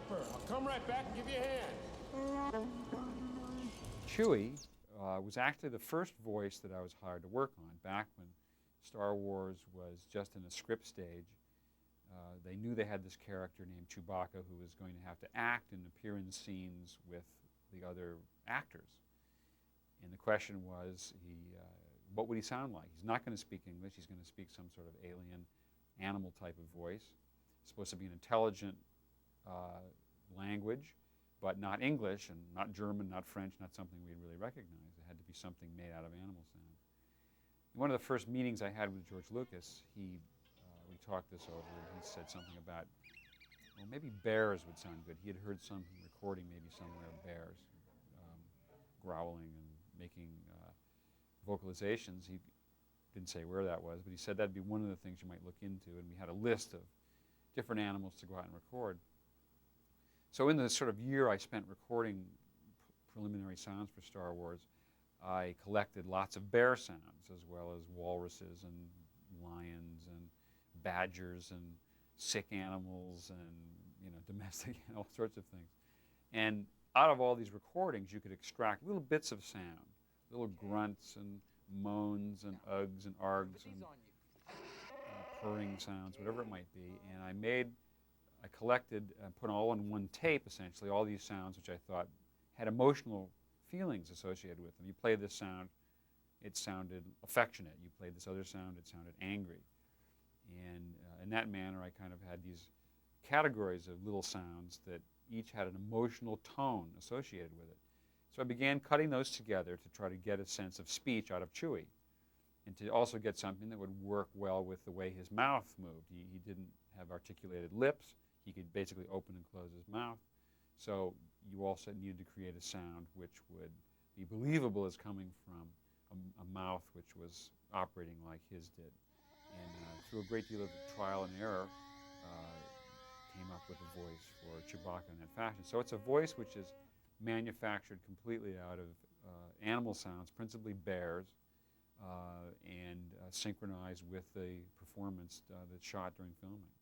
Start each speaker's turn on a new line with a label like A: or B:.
A: Chopper. I'll come right back and give you a hand.
B: Chewie was actually the first voice that I was hired to work on back when Star Wars was just in a script stage. They knew they had this character named Chewbacca who was going to have to act and appear in scenes with the other actors. And the question was, what would he sound like? He's not going to speak English. He's going to speak some sort of alien animal type of voice. It's supposed to be an intelligent language, but not English and not German, not French, not something we'd really recognize. It had to be something made out of animal sound. One of the first meetings I had with George Lucas, we talked this over, and he said something about, well, maybe bears would sound good. He had heard some recording maybe somewhere of bears growling and making vocalizations. He didn't say where that was, but he said that'd be one of the things you might look into, and we had a list of different animals to go out and record. So in the sort of year I spent recording preliminary sounds for Star Wars, I collected lots of bear sounds as well as walruses and lions and badgers and sick animals and domestic and all sorts of things. And out of all these recordings, you could extract little bits of sound, little grunts and moans and ughs and args and purring sounds, whatever it might be. And I collected and put all on one tape, essentially, all these sounds which I thought had emotional feelings associated with them. You play this sound, it sounded affectionate. You played this other sound, it sounded angry. And in that manner, I kind of had these categories of little sounds that each had an emotional tone associated with it. So I began cutting those together to try to get a sense of speech out of Chewie, and to also get something that would work well with the way his mouth moved. He didn't have articulated lips. He could basically open and close his mouth. So you also needed to create a sound which would be believable as coming from a mouth which was operating like his did. And through a great deal of trial and error, came up with a voice for Chewbacca in that fashion. So it's a voice which is manufactured completely out of animal sounds, principally bears, and synchronized with the performance that's shot during filming.